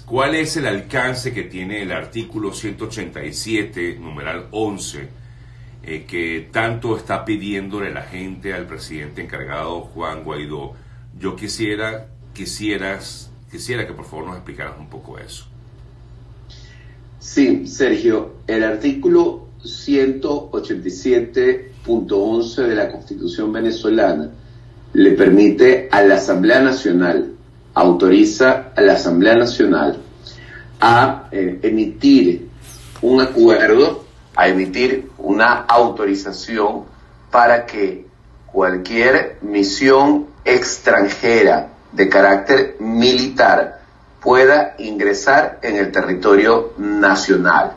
¿Cuál es el alcance que tiene el artículo 187, numeral 11, que tanto está pidiéndole la gente al presidente encargado Juan Guaidó? Yo quisiera que por favor nos explicaras un poco eso. Sí, Sergio, el artículo 187.11 de la Constitución venezolana le permite a la Asamblea Nacional, autoriza a la Asamblea Nacional a emitir un acuerdo, a emitir una autorización para que cualquier misión extranjera de carácter militar pueda ingresar en el territorio nacional.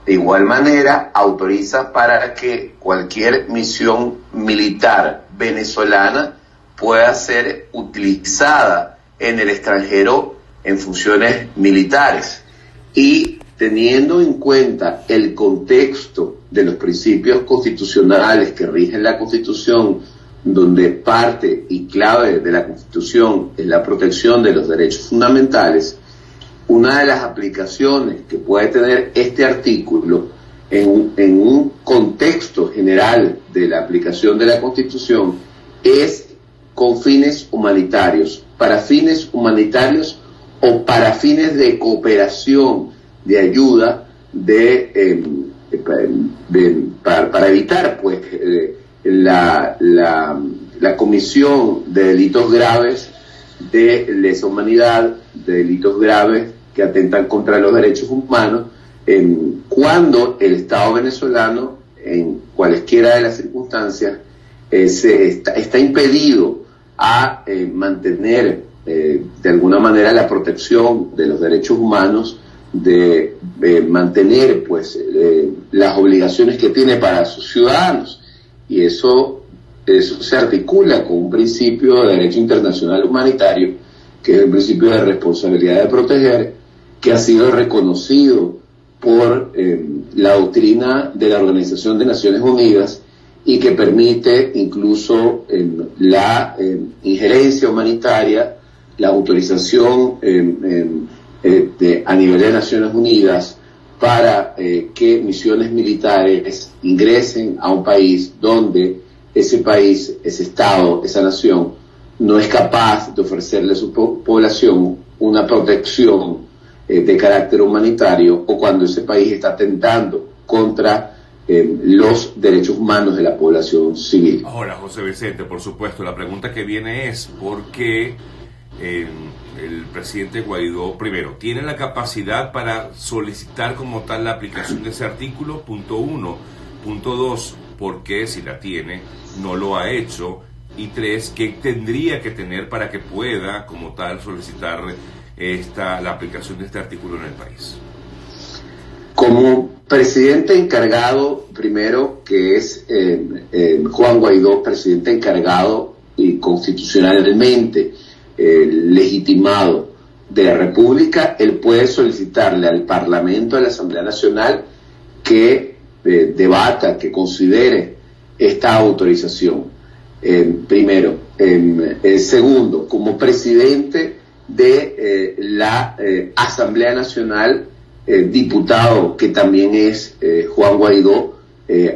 De igual manera, autoriza para que cualquier misión militar venezolana pueda ser utilizada en el extranjero en funciones militares. Y teniendo en cuenta el contexto de los principios constitucionales que rigen la Constitución, donde parte y clave de la Constitución es la protección de los derechos fundamentales, una de las aplicaciones que puede tener este artículo en un contexto general de la aplicación de la Constitución es con fines humanitarios, para fines humanitarios o para fines de cooperación, de ayuda, para evitar pues la comisión de delitos graves, de lesa humanidad, de delitos graves que atentan contra los derechos humanos, cuando el Estado venezolano, en cualesquiera de las circunstancias, está impedido a mantener de alguna manera la protección de los derechos humanos, de mantener pues las obligaciones que tiene para sus ciudadanos. Y eso se articula con un principio de derecho internacional humanitario, que es el principio de responsabilidad de proteger, que ha sido reconocido por la doctrina de la Organización de Naciones Unidas y que permite incluso la injerencia humanitaria, la autorización a nivel de Naciones Unidas para que misiones militares ingresen a un país donde ese país, ese Estado, esa nación no es capaz de ofrecerle a su población una protección de carácter humanitario, o cuando ese país está atentando contra los derechos humanos de la población civil. Ahora, José Vicente, por supuesto, la pregunta que viene es ¿por qué el presidente Guaidó, primero, tiene la capacidad para solicitar como tal la aplicación de ese artículo? Punto uno. Punto dos, ¿por qué, si la tiene, no lo ha hecho? Y tres, ¿qué tendría que tener para que pueda como tal solicitar la aplicación de este artículo en el país? Como presidente encargado, primero, que es Juan Guaidó, presidente encargado y constitucionalmente legitimado de la República, él puede solicitarle al Parlamento, a la Asamblea Nacional, que debata, que considere esta autorización. Primero. Segundo, como presidente de la Asamblea Nacional, diputado que también es Juan Guaidó,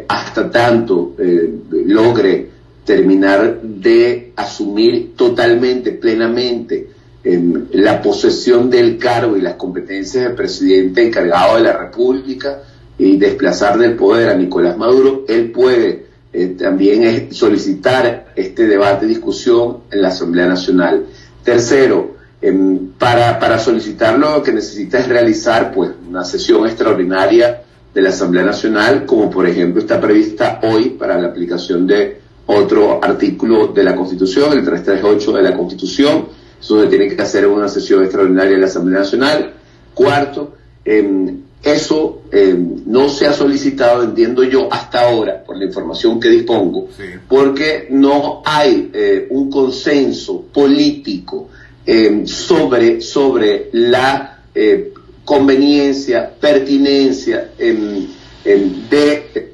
hasta tanto logre terminar de asumir totalmente, plenamente la posesión del cargo y las competencias del presidente encargado de la República y desplazar del poder a Nicolás Maduro, él puede también solicitar este debate y discusión en la Asamblea Nacional. Tercero, para solicitarlo lo que necesita es realizar pues una sesión extraordinaria de la Asamblea Nacional, como por ejemplo está prevista hoy para la aplicación de otro artículo de la Constitución, el 338 de la Constitución. Eso se tiene que hacer en una sesión extraordinaria de la Asamblea Nacional. Cuarto, eso no se ha solicitado, entiendo yo, hasta ahora, por la información que dispongo, sí, porque no hay un consenso político sobre la conveniencia, pertinencia de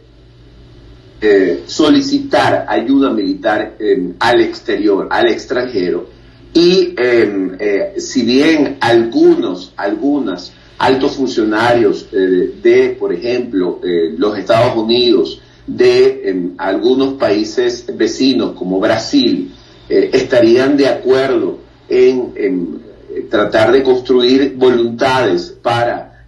solicitar ayuda militar al exterior, al extranjero, Y si bien algunos altos funcionarios de, por ejemplo, los Estados Unidos, de algunos países vecinos como Brasil, estarían de acuerdo en tratar de construir voluntades para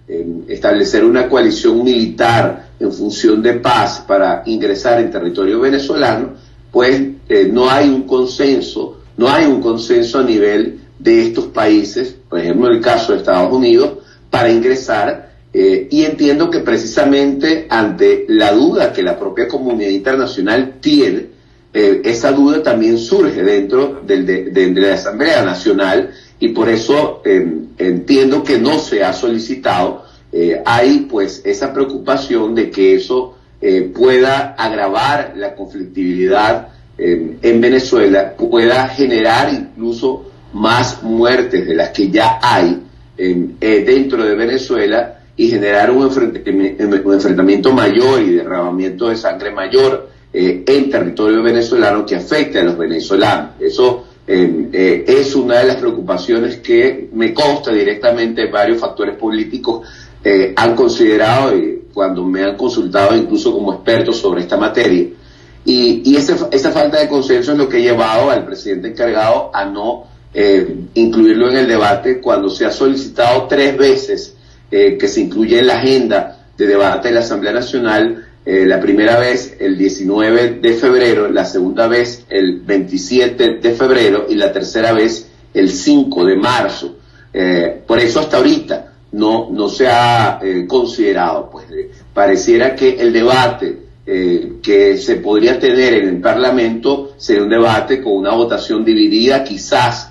establecer una coalición militar en función de paz para ingresar en territorio venezolano, pues no hay un consenso a nivel de estos países, por ejemplo en el caso de Estados Unidos, para ingresar, y entiendo que precisamente ante la duda que la propia comunidad internacional tiene, esa duda también surge dentro de la Asamblea Nacional, y por eso entiendo que no se ha solicitado. Hay pues esa preocupación de que eso pueda agravar la conflictividad en Venezuela, pueda generar incluso más muertes de las que ya hay dentro de Venezuela, y generar un enfrentamiento mayor y derramamiento de sangre mayor en territorio venezolano que afecte a los venezolanos. Eso es una de las preocupaciones que me consta directamente varios factores políticos han considerado cuando me han consultado incluso como expertos sobre esta materia. Y esa falta de consenso es lo que ha llevado al presidente encargado a no incluirlo en el debate, cuando se ha solicitado 3 veces que se incluya en la agenda de debate de la Asamblea Nacional. La primera vez el 19 de febrero, la segunda vez el 27 de febrero y la tercera vez el 5 de marzo. Por eso hasta ahorita no se ha considerado. Pues pareciera que el debate que se podría tener en el Parlamento sería un debate con una votación dividida, quizás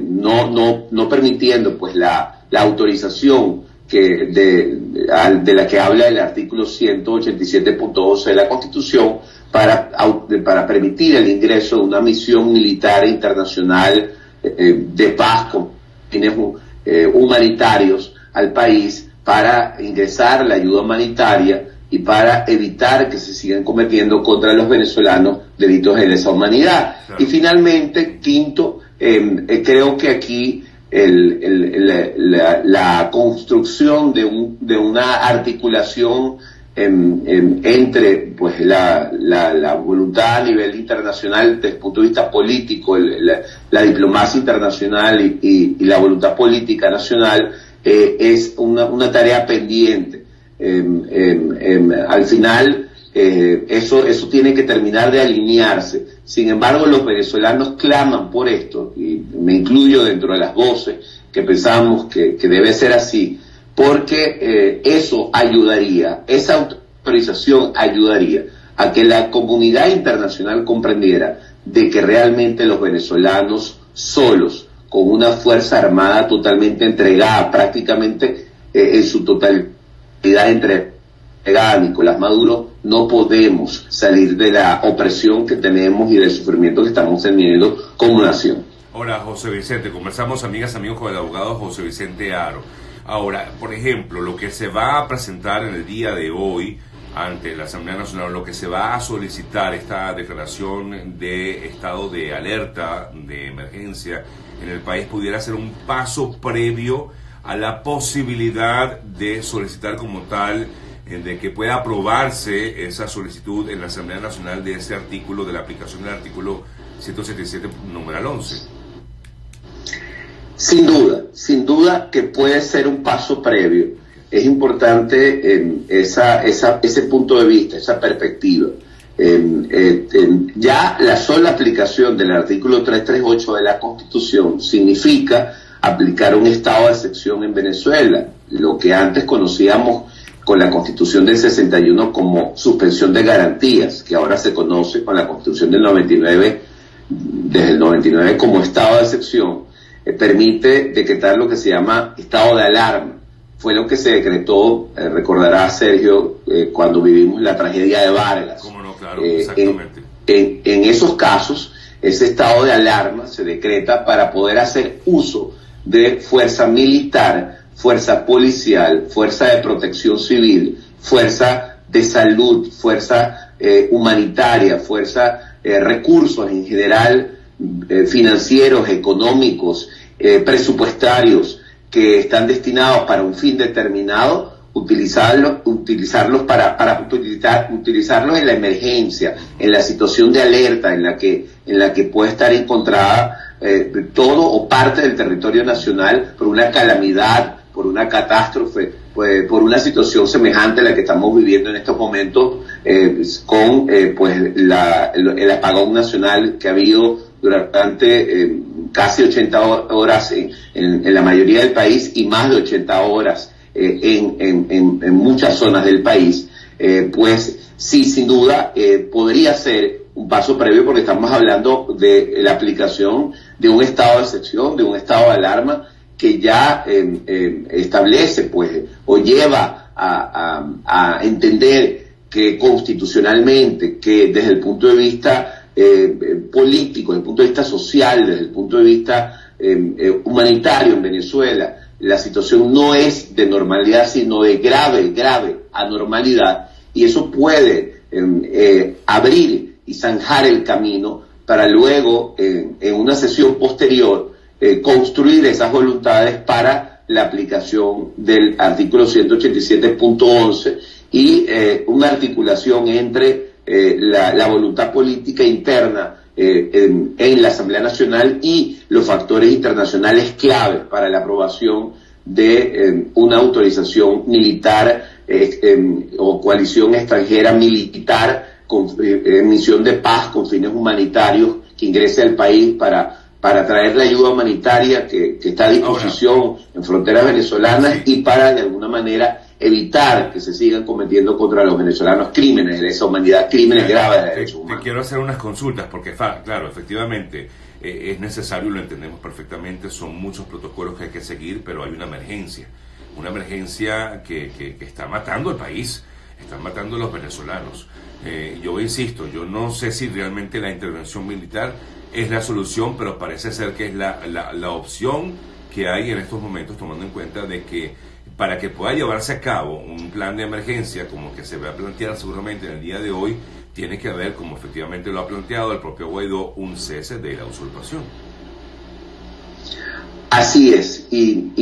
no permitiendo pues la autorización de la que habla el artículo 187.12 de la Constitución para permitir el ingreso de una misión militar internacional de paz con fines humanitarios al país, para ingresar la ayuda humanitaria y para evitar que se sigan cometiendo contra los venezolanos delitos de lesa humanidad. Claro. Y finalmente, quinto, creo que aquí la construcción de una articulación entre pues la voluntad a nivel internacional desde el punto de vista político, la diplomacia internacional y la voluntad política nacional, es una tarea pendiente. Al final eso tiene que terminar de alinearse. Sin embargo, los venezolanos claman por esto, y me incluyo dentro de las voces que pensamos que debe ser así, porque eso ayudaría, esa autorización ayudaría a que la comunidad internacional comprendiera de que realmente los venezolanos solos, con una fuerza armada totalmente entregada, prácticamente en su totalidad entregada a Nicolás Maduro, no podemos salir de la opresión que tenemos y del sufrimiento que estamos teniendo como nación. Ahora, José Vicente, conversamos, amigas, amigos, con el abogado José Vicente Haro. Ahora, por ejemplo, lo que se va a presentar en el día de hoy ante la Asamblea Nacional, lo que se va a solicitar, esta declaración de estado de alerta, de emergencia en el país, pudiera ser un paso previo a la posibilidad de solicitar como tal, de que pueda aprobarse esa solicitud en la Asamblea Nacional de ese artículo, de la aplicación del artículo 177, numeral 11. Sin duda que puede ser un paso previo. Es importante ese punto de vista, esa perspectiva. Ya la sola aplicación del artículo 338 de la Constitución significa aplicar un estado de excepción en Venezuela, lo que antes conocíamos con la Constitución del 61 como suspensión de garantías, que ahora se conoce con la Constitución del 99, desde el 99 como estado de excepción, permite decretar lo que se llama estado de alarma. Fue lo que se decretó, recordará Sergio, cuando vivimos la tragedia de Vargas. ¿Cómo no? Claro, exactamente. En esos casos, ese estado de alarma se decreta para poder hacer uso de fuerza militar, fuerza policial, fuerza de protección civil, fuerza de salud, fuerza humanitaria, fuerza recursos en general financieros, económicos, presupuestarios que están destinados para un fin determinado, utilizarlos para utilizarlos en la emergencia, en la situación de alerta en la que puede estar encontrada todo o parte del territorio nacional por una calamidad, por una catástrofe, por una situación semejante a la que estamos viviendo en estos momentos, con el apagón nacional que ha habido durante casi 80 horas en la mayoría del país y más de 80 horas en muchas zonas del país. Pues sí, sin duda podría ser un paso previo, porque estamos hablando de la aplicación de un estado de excepción, de un estado de alarma que ya establece, pues, o lleva a entender que constitucionalmente, que desde el punto de vista político, desde el punto de vista social, desde el punto de vista humanitario en Venezuela, la situación no es de normalidad, sino de grave anormalidad, y eso puede abrir y zanjar el camino para luego, en una sesión posterior, construir esas voluntades para la aplicación del artículo 187.11 y una articulación entre la voluntad política interna en la Asamblea Nacional y los factores internacionales clave para la aprobación de una autorización militar o coalición extranjera militar con misión de paz con fines humanitarios que ingrese al país para traer la ayuda humanitaria que está a disposición en fronteras venezolanas y para de alguna manera evitar que se sigan cometiendo contra los venezolanos crímenes de esa humanidad, crímenes graves de derechos humanos. Te quiero hacer unas consultas porque, claro, efectivamente es necesario, lo entendemos perfectamente, son muchos protocolos que hay que seguir, pero hay una emergencia que está matando al país, están matando a los venezolanos. Yo insisto, yo no sé si realmente la intervención militar es la solución, pero parece ser que es la opción que hay en estos momentos, tomando en cuenta de que para que pueda llevarse a cabo un plan de emergencia como que se va a plantear seguramente en el día de hoy, tiene que haber, como efectivamente lo ha planteado el propio Guaidó, un cese de la usurpación. Así es, y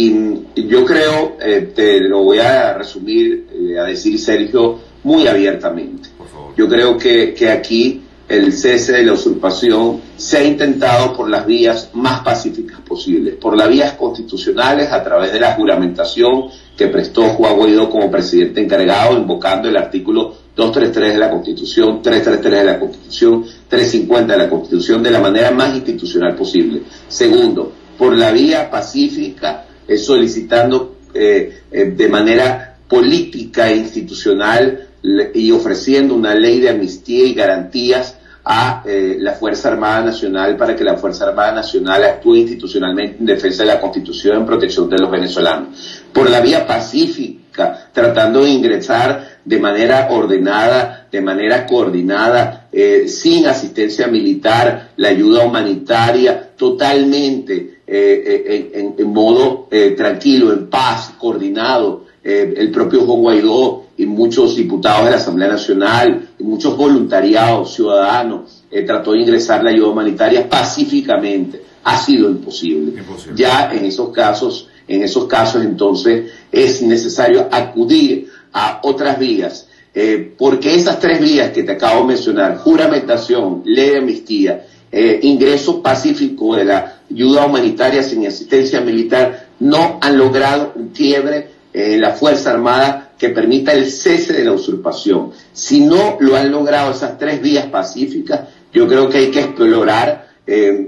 yo creo, te lo voy a resumir, a decir, Sergio, muy abiertamente. Por favor. Yo creo que aquí el cese de la usurpación se ha intentado por las vías más pacíficas posibles, por las vías constitucionales, a través de la juramentación que prestó Juan Guaidó como presidente encargado, invocando el artículo 233 de la Constitución, 333 de la Constitución, 350 de la Constitución, de la manera más institucional posible. Segundo, por la vía pacífica, solicitando de manera política e institucional y ofreciendo una ley de amnistía y garantías a la Fuerza Armada Nacional para que la Fuerza Armada Nacional actúe institucionalmente en defensa de la Constitución en protección de los venezolanos. Por la vía pacífica, tratando de ingresar de manera ordenada, de manera coordinada, sin asistencia militar, la ayuda humanitaria totalmente en modo tranquilo, en paz, coordinado. El propio Juan Guaidó y muchos diputados de la Asamblea Nacional y muchos voluntariados ciudadanos trató de ingresar la ayuda humanitaria pacíficamente. Ha sido imposible. Ya en esos casos entonces es necesario acudir a otras vías, porque esas tres vías que te acabo de mencionar, juramentación, ley de amnistía, ingreso pacífico de la ayuda humanitaria sin asistencia militar, no han logrado un quiebre en la Fuerza Armada que permita el cese de la usurpación. Si no lo han logrado esas tres vías pacíficas, yo creo que hay que explorar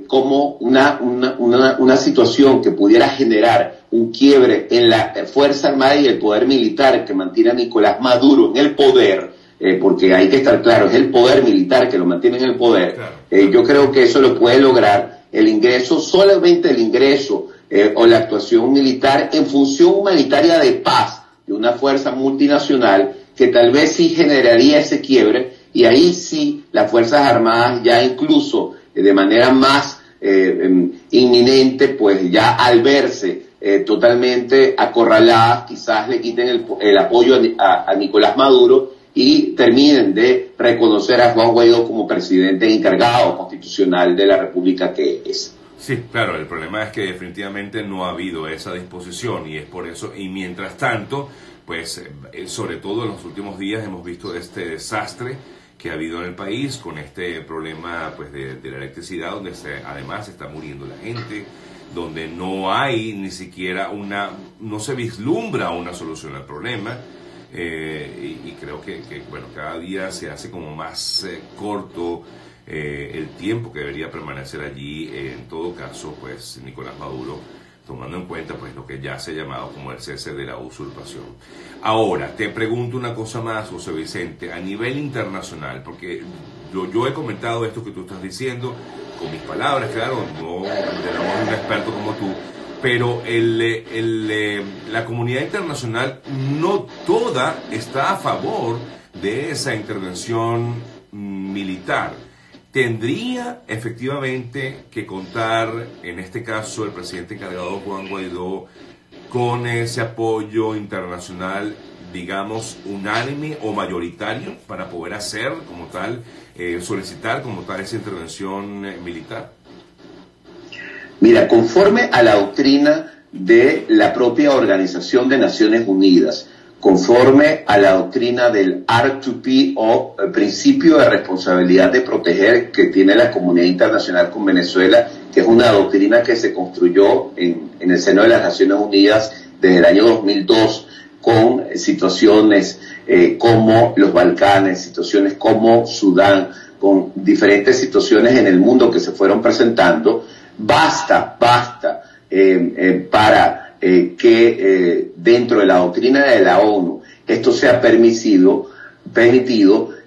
como una situación que pudiera generar un quiebre en la Fuerza Armada y el poder militar que mantiene a Nicolás Maduro en el poder, porque hay que estar claro, es el poder militar que lo mantiene en el poder. Claro. Yo creo que eso lo puede lograr el ingreso, solamente el ingreso o la actuación militar en función humanitaria de paz de una fuerza multinacional que tal vez sí generaría ese quiebre, y ahí sí las Fuerzas Armadas ya incluso de manera más inminente, pues ya al verse totalmente acorraladas, quizás le quiten el apoyo a Nicolás Maduro y terminen de reconocer a Juan Guaidó como presidente encargado constitucional de la República que es. Sí, claro, el problema es que definitivamente no ha habido esa disposición y es por eso, y mientras tanto, pues sobre todo en los últimos días hemos visto este desastre que ha habido en el país con este problema pues de la electricidad, donde además está muriendo la gente, donde no hay ni siquiera no se vislumbra una solución al problema. Y creo que, bueno, cada día se hace como más corto el tiempo que debería permanecer allí. En todo caso, pues Nicolás Maduro, tomando en cuenta pues lo que ya se ha llamado como el cese de la usurpación. Ahora, te pregunto una cosa más, José Vicente, a nivel internacional, porque yo he comentado esto que tú estás diciendo, con mis palabras, claro, no de un experto como tú, pero la comunidad internacional no toda está a favor de esa intervención militar. ¿Tendría efectivamente que contar, en este caso, el presidente encargado Juan Guaidó, con ese apoyo internacional, digamos, unánime o mayoritario para poder hacer como tal, solicitar como tal esa intervención militar? Mira, conforme a la doctrina de la propia Organización de Naciones Unidas, conforme a la doctrina del R2P o el principio de responsabilidad de proteger que tiene la comunidad internacional con Venezuela, que es una doctrina que se construyó en el seno de las Naciones Unidas desde el año 2002 con situaciones como los Balcanes, situaciones como Sudán, con diferentes situaciones en el mundo que se fueron presentando. Basta para que dentro de la doctrina de la ONU esto sea permitido,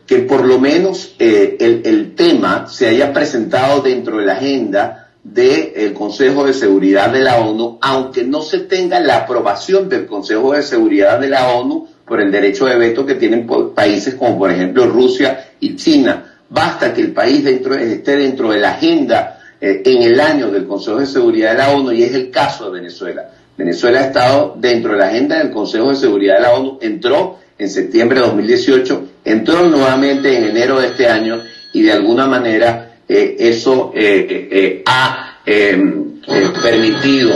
que por lo menos el tema se haya presentado dentro de la agenda del Consejo de Seguridad de la ONU, aunque no se tenga la aprobación del Consejo de Seguridad de la ONU por el derecho de veto que tienen países como por ejemplo Rusia y China. Basta que el país esté dentro de la agenda en el año del Consejo de Seguridad de la ONU, y es el caso de Venezuela. Venezuela ha estado dentro de la agenda del Consejo de Seguridad de la ONU, entró en septiembre de 2018, entró nuevamente en enero de este año, y de alguna manera eso ha permitido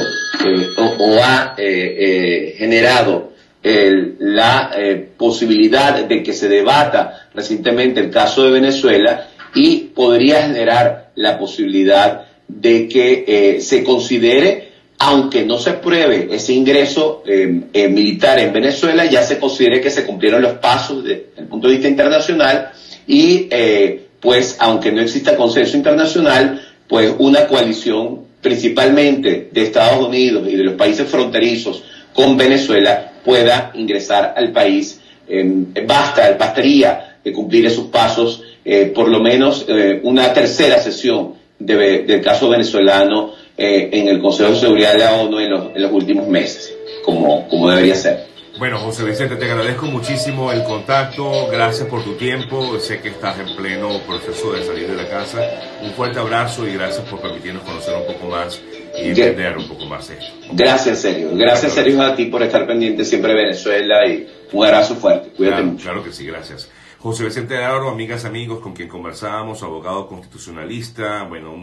o ha generado la posibilidad de que se debata recientemente el caso de Venezuela, y podría generar la posibilidad de que se considere, aunque no se apruebe ese ingreso militar en Venezuela, ya se considere que se cumplieron los pasos desde el punto de vista internacional, y pues aunque no exista consenso internacional, pues una coalición principalmente de Estados Unidos y de los países fronterizos con Venezuela pueda ingresar al país. Bastaría de cumplir esos pasos, por lo menos una tercera sesión del caso venezolano en el Consejo de Seguridad de la ONU en los últimos meses, como debería ser. Bueno, José Vicente, te agradezco muchísimo el contacto, gracias por tu tiempo, sé que estás en pleno proceso de salir de la casa. Un fuerte abrazo y gracias por permitirnos conocer un poco más y entender un poco más esto. Gracias, Sergio. Gracias, Sergio, a ti por estar pendiente siempre de Venezuela, y un abrazo fuerte. Cuídate mucho. Claro que sí, gracias. José Vicente Aro, amigas, amigos, con quien conversábamos, abogado constitucionalista, bueno,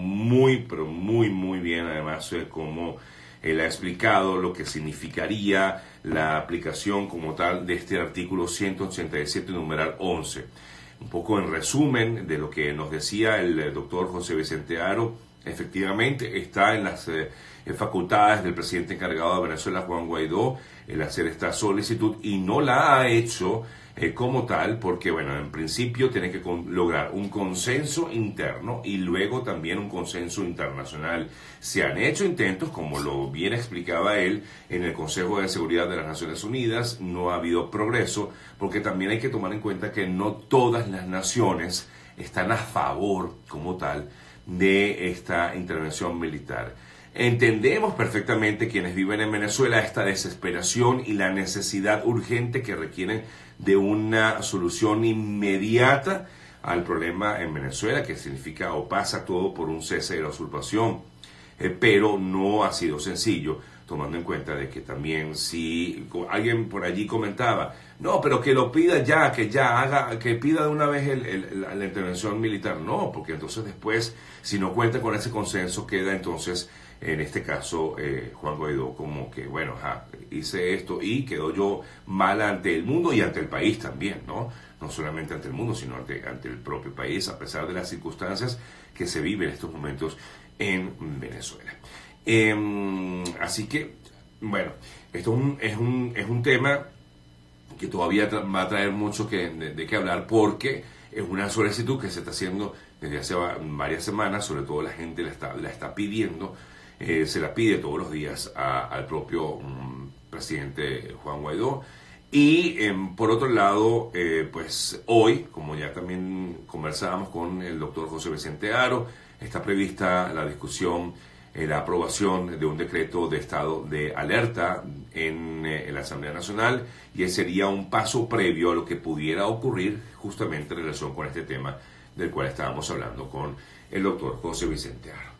pero muy bien, además, como él ha explicado lo que significaría la aplicación como tal de este artículo 187, numeral 11. Un poco en resumen de lo que nos decía el doctor José Vicente Aro, efectivamente está en las facultades del presidente encargado de Venezuela, Juan Guaidó, el hacer esta solicitud, y no la ha hecho como tal, porque bueno, en principio tiene que lograr un consenso interno y luego también un consenso internacional. Se han hecho intentos, como lo bien explicaba él, en el Consejo de Seguridad de las Naciones Unidas, no ha habido progreso, porque también hay que tomar en cuenta que no todas las naciones están a favor como tal de esta intervención militar. Entendemos perfectamente quienes viven en Venezuela esta desesperación y la necesidad urgente que requieren de una solución inmediata al problema en Venezuela, que significa o pasa todo por un cese de la usurpación, pero no ha sido sencillo. tomando en cuenta de que también si alguien por allí comentaba, no, pero que lo pida ya, que ya haga, que pida de una vez la intervención militar. No, porque entonces después, si no cuenta con ese consenso, queda entonces, en este caso, Juan Guaidó como que, bueno, hice esto y quedo yo mal ante el mundo y ante el país también, ¿no? No solamente ante el mundo, sino ante el propio país, a pesar de las circunstancias que se viven en estos momentos en Venezuela. Así que, bueno, esto es un tema que todavía va a traer mucho de qué hablar, porque es una solicitud que se está haciendo desde hace varias semanas, sobre todo la gente la está pidiendo, se la pide todos los días al propio presidente Juan Guaidó. Y por otro lado, pues hoy, como ya también conversábamos con el doctor José Vicente Haro, está prevista la discusión, la aprobación de un decreto de estado de alerta en la Asamblea Nacional, y ese sería un paso previo a lo que pudiera ocurrir justamente en relación con este tema del cual estábamos hablando con el doctor José Vicente Haro.